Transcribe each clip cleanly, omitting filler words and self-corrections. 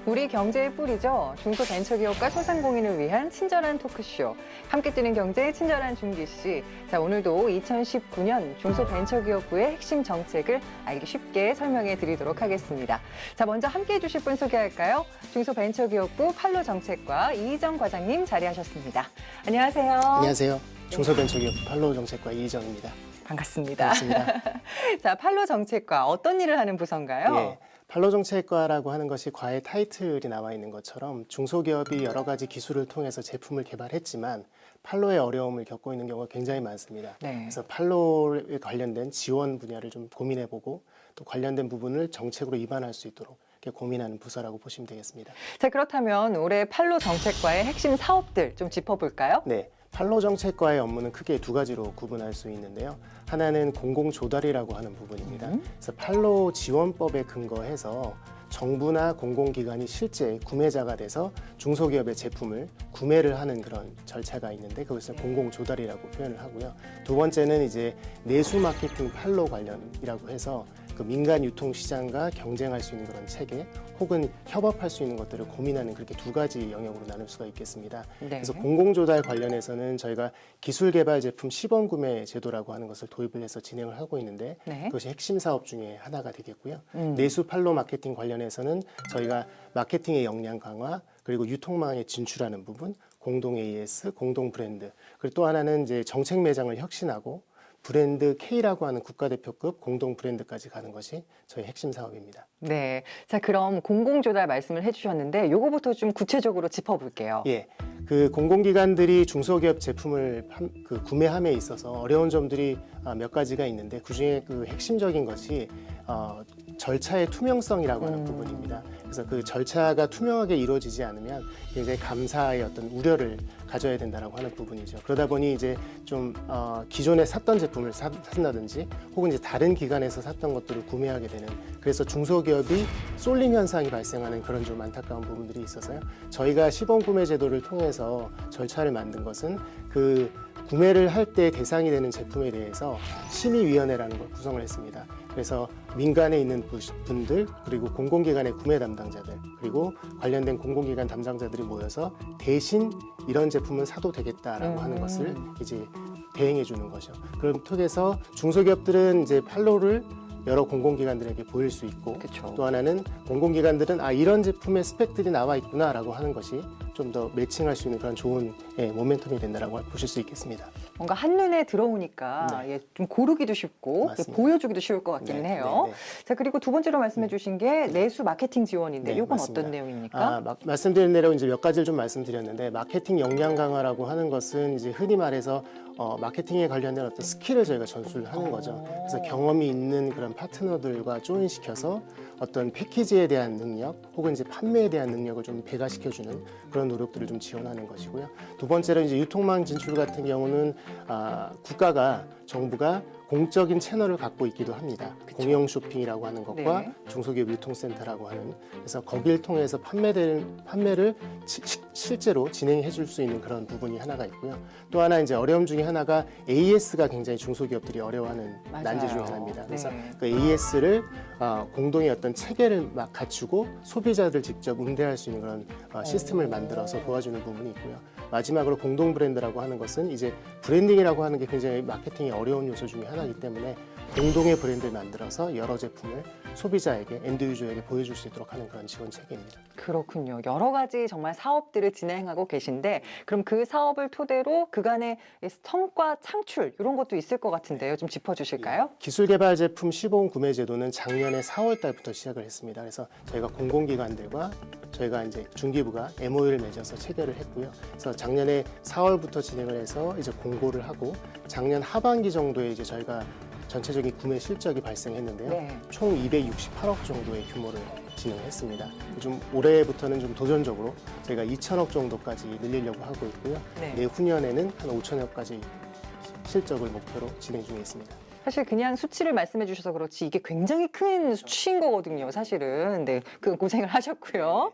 우리 경제의 뿌리죠. 중소벤처기업과 소상공인을 위한 친절한 토크쇼. 함께 뛰는 경제 친절한 준기씨. 자, 오늘도 2019년 중소벤처기업부의 핵심 정책을 알기 쉽게 설명해 드리도록 하겠습니다. 자, 먼저 함께 해주실 분 소개할까요? 중소벤처기업부 팔로정책과 이희정 과장님 자리하셨습니다. 안녕하세요. 안녕하세요. 중소벤처기업부 팔로정책과 이희정입니다. 반갑습니다. 반갑습니다. 자, 팔로정책과 어떤 일을 하는 부서인가요? 예, 팔로정책과라고 하는 것이 과의 타이틀이 나와 있는 것처럼 중소기업이 여러 가지 기술을 통해서 제품을 개발했지만 팔로의 어려움을 겪고 있는 경우가 굉장히 많습니다. 네. 그래서 팔로에 관련된 지원 분야를 좀 고민해보고 또 관련된 부분을 정책으로 입안할 수 있도록 이렇게 고민하는 부서라고 보시면 되겠습니다. 자, 그렇다면 올해 팔로정책과의 핵심 사업들 좀 짚어볼까요? 네. 팔로정책과의 업무는 크게 두 가지로 구분할 수 있는데요. 하나는 공공조달이라고 하는 부분입니다. 그래서 팔로 지원법에 근거해서 정부나 공공기관이 실제 구매자가 돼서 중소기업의 제품을 구매를 하는 그런 절차가 있는데 그것을 공공조달이라고 표현을 하고요. 두 번째는 이제 내수 마케팅 팔로 관련이라고 해서 그 민간 유통시장과 경쟁할 수 있는 그런 체계 혹은 협업할 수 있는 것들을 고민하는 그렇게 두 가지 영역으로 나눌 수가 있겠습니다. 네. 그래서 공공조달 관련해서는 저희가 기술개발 제품 시범 구매 제도라고 하는 것을 도입을 해서 진행을 하고 있는데 네. 그것이 핵심 사업 중에 하나가 되겠고요. 내수 팔로 마케팅 관련해서는 저희가 마케팅의 역량 강화 그리고 유통망에 진출하는 부분, 공동 AS, 공동 브랜드 그리고 또 하나는 이제 정책 매장을 혁신하고 브랜드 K라고 하는 국가대표급 공동 브랜드까지 가는 것이 저희 핵심 사업입니다. 네. 자, 그럼 공공조달 말씀을 해주셨는데 요거부터 좀 구체적으로 짚어볼게요. 예, 그 공공기관들이 중소기업 제품을 구매함에 있어서 어려운 점들이 몇 가지가 있는데 그중에 그 핵심적인 것이 절차의 투명성이라고 하는 부분입니다. 그래서 그 절차가 투명하게 이루어지지 않으면 굉장히 감사의 어떤 우려를 가져야 된다라고 하는 부분이죠. 그러다 보니 이제 좀 기존에 샀던 제품을 산다든지 혹은 이제 다른 기관에서 샀던 것들을 구매하게 되는 그래서 중소기업이 쏠림 현상이 발생하는 그런 좀 안타까운 부분들이 있어서요. 저희가 시범 구매 제도를 통해서 절차를 만든 것은 그 구매를 할 때 대상이 되는 제품에 대해서 심의위원회라는 걸 구성을 했습니다. 그래서 민간에 있는 분들 그리고 공공기관의 구매 담당자들 그리고 관련된 공공기관 담당자들이 모여서 대신 이런 제품은 사도 되겠다라고 하는 것을 이제 대행해 주는 거죠. 그럼 통해서 중소기업들은 이제 팔로를 여러 공공기관들에게 보일 수 있고 그쵸. 또 하나는 공공기관들은 이런 제품의 스펙들이 나와 있구나라고 하는 것이 좀 더 매칭할 수 있는 그런 좋은 모멘텀이 된다라고 보실 수 있겠습니다. 뭔가 한눈에 들어오니까 네. 좀 고르기도 쉽고 맞습니다. 보여주기도 쉬울 것 같기는 네, 해요. 네, 네. 자, 그리고 두 번째로 말씀해 주신 게 내수 마케팅 지원인데 네, 이건 맞습니다. 어떤 내용입니까? 말씀드린 대로 이제 몇 가지를 좀 말씀드렸는데 마케팅 역량 강화라고 하는 것은 이제 흔히 말해서 마케팅에 관련된 어떤 스킬을 저희가 전수를 하는 거죠. 그래서 경험이 있는 그런 파트너들과 조인시켜서 어떤 패키지에 대한 능력 혹은 이제 판매에 대한 능력을 좀 배가시켜주는 그런 노력들을 좀 지원하는 것이고요. 두 번째로 이제 유통망 진출 같은 경우는 국가가 정부가 공적인 채널을 갖고 있기도 합니다. 그쵸. 공영 쇼핑이라고 하는 것과 네. 중소기업 유통센터라고 하는 그래서 거기를 통해서 판매를 실제로 진행해 줄 수 있는 그런 부분이 하나가 있고요. 또 하나 이제 어려움 중에 하나가 AS가 굉장히 중소기업들이 어려워하는 맞아요. 난제 중에 하나입니다. 그래서 네. 그 AS를 공동의 어떤 체계를 막 갖추고 소비자들 직접 응대할 수 있는 그런 시스템을 만들어서 도와주는 부분이 있고요. 마지막으로 공동 브랜드라고 하는 것은 이제 브랜딩이라고 하는 게 굉장히 마케팅의 어려운 요소 중에 하나이기 때문에 공동의 브랜드를 만들어서 여러 제품을 소비자에게 엔드 유저에게 보여줄 수 있도록 하는 그런 지원 체계입니다. 그렇군요. 여러 가지 정말 사업들을 진행하고 계신데 그럼 그 사업을 토대로 그간의 성과 창출 이런 것도 있을 것 같은데요. 좀 짚어주실까요? 기술개발 제품 시범 구매 제도는 작년에 4월 달부터 시작을 했습니다. 그래서 저희가 공공기관들과 저희가 이제 중기부가 MOU를 맺어서 체결을 했고요. 그래서 작년에 4월부터 진행을 해서 이제 공고를 하고 작년 하반기 정도에 이제 저희가 전체적인 구매 실적이 발생했는데요. 네. 총 268억 정도의 규모를 진행을 했습니다. 좀 올해부터는 좀 도전적으로 저희가 2천억 정도까지 늘리려고 하고 있고요. 네. 내후년에는 한 5천억까지 실적을 목표로 진행 중에 있습니다. 사실 그냥 수치를 말씀해 주셔서 그렇지 이게 굉장히 큰 수치인 거거든요, 사실은. 네, 그 고생을 하셨고요.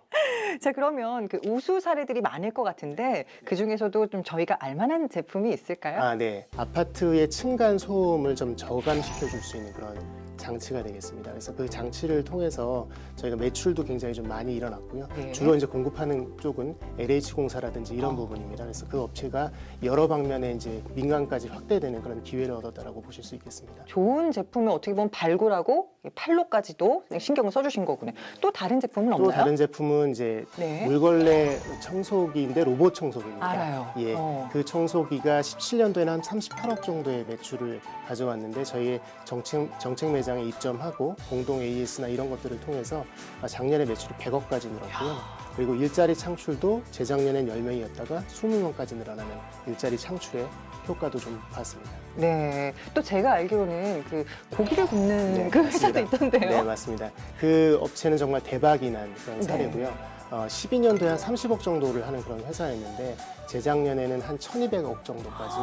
자, 그러면 그 우수 사례들이 많을 것 같은데 그 중에서도 좀 저희가 알만한 제품이 있을까요? 네. 아파트의 층간 소음을 좀 저감시켜 줄 수 있는 그런 장치가 되겠습니다. 그래서 그 장치를 통해서 저희가 매출도 굉장히 좀 많이 일어났고요. 네. 주로 이제 공급하는 쪽은 LH공사라든지 이런 부분입니다. 그래서 그 업체가 여러 방면에 이제 민간까지 확대되는 그런 기회를 얻었다라고 보실 수 있겠습니다. 좋은 제품을 어떻게 보면 발굴하고 판로까지도 신경을 써주신 거군요. 또 다른 제품은 없나요? 또 다른 제품은 이제 네. 물걸레 청소기인데 로봇 청소기입니다. 알아요. 예, 그 청소기가 17년도에는 한 38억 정도의 매출을 가져왔는데 저희의 정책 매장에 입점하고 공동 AS나 이런 것들을 통해서 작년에 매출이 100억까지 늘었고요. 그리고 일자리 창출도 재작년엔 10명이었다가 20명까지 늘어나는 일자리 창출에 효과도 좀 봤습니다. 네. 또 제가 알기로는 그 고기를 굽는 네, 그 회사도 맞습니다. 있던데요. 네, 맞습니다. 그 업체는 정말 대박이 난 그런 네. 사례고요. 12년도에 한 30억 정도를 하는 그런 회사였는데 재작년에는 한 1200억 정도까지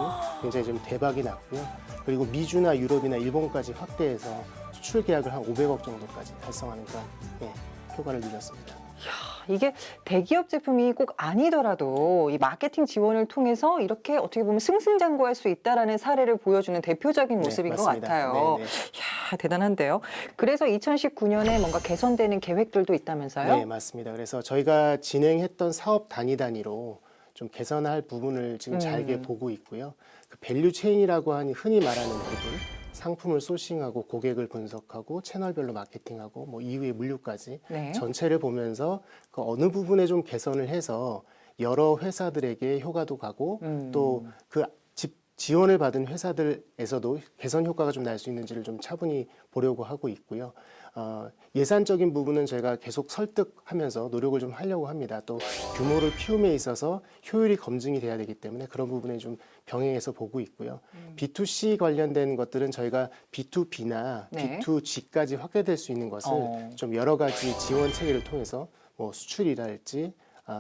굉장히 좀 대박이 났고요. 그리고 미주나 유럽이나 일본까지 확대해서 수출 계약을 한 500억 정도까지 달성하는 그런 효과를 누렸습니다. 이게 대기업 제품이 꼭 아니더라도 이 마케팅 지원을 통해서 이렇게 어떻게 보면 승승장구할 수 있다라는 사례를 보여주는 대표적인 모습인 네, 것 맞습니다. 같아요. 네, 네. 이야, 대단한데요. 그래서 2019년에 뭔가 개선되는 계획들도 있다면서요? 네, 맞습니다. 그래서 저희가 진행했던 사업 단위로 좀 개선할 부분을 지금 잘게 보고 있고요. 그 밸류 체인이라고 하니 흔히 말하는 부분, 상품을 소싱하고 고객을 분석하고 채널별로 마케팅하고 뭐 이후에 물류까지 네. 전체를 보면서 그 어느 부분에 좀 개선을 해서 여러 회사들에게 효과도 가고 또 그 지원을 받은 회사들에서도 개선 효과가 좀 날 수 있는지를 좀 차분히 보려고 하고 있고요. 예산적인 부분은 저희가 계속 설득하면서 노력을 좀 하려고 합니다. 또 규모를 키움에 있어서 효율이 검증이 돼야 되기 때문에 그런 부분에 좀 병행해서 보고 있고요. B2C 관련된 것들은 저희가 B2B나 네. B2G까지 확대될 수 있는 것을 좀 여러 가지 지원 체계를 통해서 뭐 수출이랄지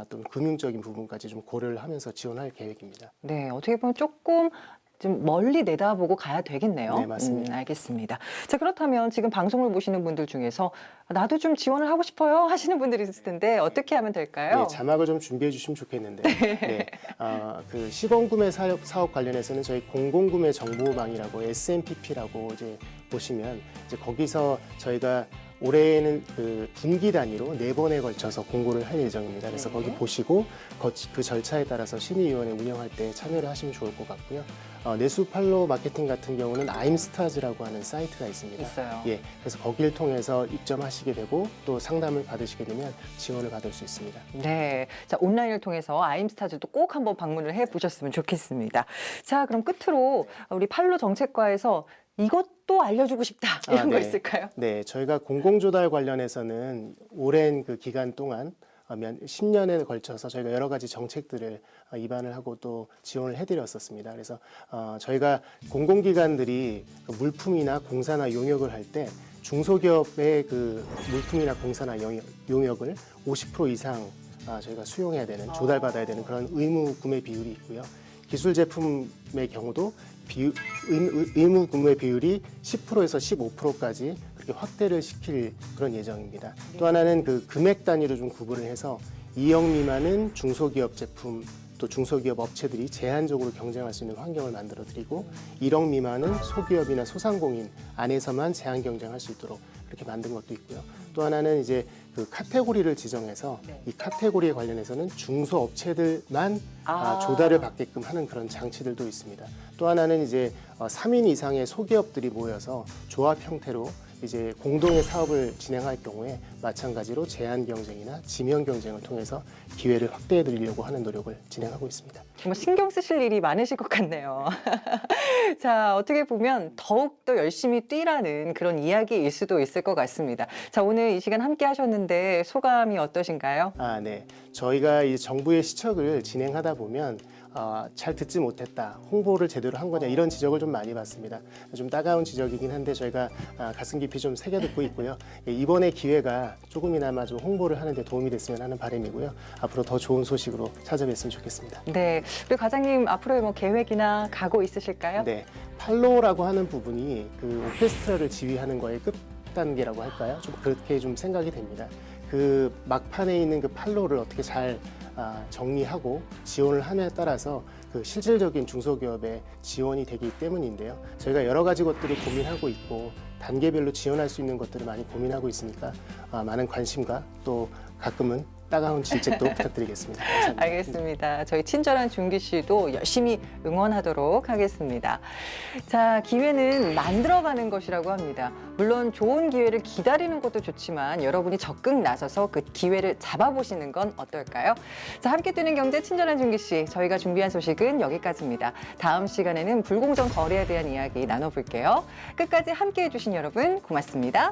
또는 금융적인 부분까지 좀 고려를 하면서 지원할 계획입니다. 네, 어떻게 보면 조금 좀 멀리 내다보고 가야 되겠네요. 네, 맞습니다. 알겠습니다. 자, 그렇다면 지금 방송을 보시는 분들 중에서 나도 좀 지원을 하고 싶어요 하시는 분들이 있을 텐데 어떻게 하면 될까요? 네, 자막을 좀 준비해 주시면 좋겠는데 네. 그 시범구매 사업 관련해서는 저희 공공구매 정보망이라고 SMPP라고 이제 보시면 이제 거기서 저희가 올해에는 그 분기 단위로 4번에 걸쳐서 공고를 할 예정입니다. 그래서 네. 거기 보시고 그 절차에 따라서 심의위원회 운영할 때 참여를 하시면 좋을 것 같고요. 내수 팔로우 마케팅 같은 경우는 아임스타즈라고 하는 사이트가 있습니다. 있어요. 예, 그래서 거기를 통해서 입점하시게 되고 또 상담을 받으시게 되면 지원을 받을 수 있습니다. 네, 자 온라인을 통해서 아임스타즈도 꼭 한번 방문을 해보셨으면 좋겠습니다. 자, 그럼 끝으로 우리 팔로 정책과에서 이것도 알려주고 싶다 이런 거 네. 있을까요? 네, 저희가 공공조달 관련해서는 오랜 그 기간 동안 10년에 걸쳐서 저희가 여러 가지 정책들을 입안을 하고 또 지원을 해드렸었습니다. 그래서 저희가 공공기관들이 그 물품이나 공사나 용역을 할 때 중소기업의 그 물품이나 공사나 용역을 50% 이상 저희가 수용해야 되는, 조달받아야 되는 그런 의무 구매 비율이 있고요. 기술 제품의 경우도 의무 구매 비율이 10%에서 15%까지 그렇게 확대를 시킬 그런 예정입니다. 또 하나는 그 금액 단위로 좀 구분을 해서 2억 미만은 중소기업 제품 또 중소기업 업체들이 제한적으로 경쟁할 수 있는 환경을 만들어 드리고 1억 미만은 소기업이나 소상공인 안에서만 제한 경쟁할 수 있도록 그렇게 만든 것도 있고요. 또 하나는 이제 그 카테고리를 지정해서 이 카테고리에 관련해서는 중소업체들만 조달을 받게끔 하는 그런 장치들도 있습니다. 또 하나는 이제 3인 이상의 소기업들이 모여서 조합 형태로 이제 공동의 사업을 진행할 경우에 마찬가지로 제한 경쟁이나 지명 경쟁을 통해서 기회를 확대해 드리려고 하는 노력을 진행하고 있습니다. 정말 신경 쓰실 일이 많으실 것 같네요. 자, 어떻게 보면 더욱더 열심히 뛰라는 그런 이야기일 수도 있을 것 같습니다. 자, 오늘 이 시간 함께 하셨는데 소감이 어떠신가요? 네. 저희가 이 정부의 시척을 진행하다 보면 잘 듣지 못했다, 홍보를 제대로 한 거냐 이런 지적을 좀 많이 받습니다. 좀 따가운 지적이긴 한데 저희가 가슴 깊이 좀 새겨듣고 있고요. 이번에 기회가 조금이나마 좀 홍보를 하는 데 도움이 됐으면 하는 바람이고요. 앞으로 더 좋은 소식으로 찾아뵀으면 좋겠습니다. 네, 우리 과장님 앞으로의 뭐 계획이나 각오 있으실까요? 네, 팔로라고 하는 부분이 그 오케스트라를 지휘하는 거의 끝 단계라고 할까요? 좀 그렇게 좀 생각이 됩니다. 그 막판에 있는 그 팔로를 어떻게 잘 정리하고 지원을 함에 따라서 그 실질적인 중소기업의 지원이 되기 때문인데요. 저희가 여러 가지 것들을 고민하고 있고 단계별로 지원할 수 있는 것들을 많이 고민하고 있으니까 많은 관심과 또 가끔은 따가운 질책도 부탁드리겠습니다. 감사합니다. 알겠습니다. 저희 친절한 준기 씨도 열심히 응원하도록 하겠습니다. 자, 기회는 만들어가는 것이라고 합니다. 물론 좋은 기회를 기다리는 것도 좋지만 여러분이 적극 나서서 그 기회를 잡아보시는 건 어떨까요? 자, 함께 뛰는 경제 친절한 준기 씨, 저희가 준비한 소식은 여기까지입니다. 다음 시간에는 불공정 거래에 대한 이야기 나눠볼게요. 끝까지 함께 해주신 여러분 고맙습니다.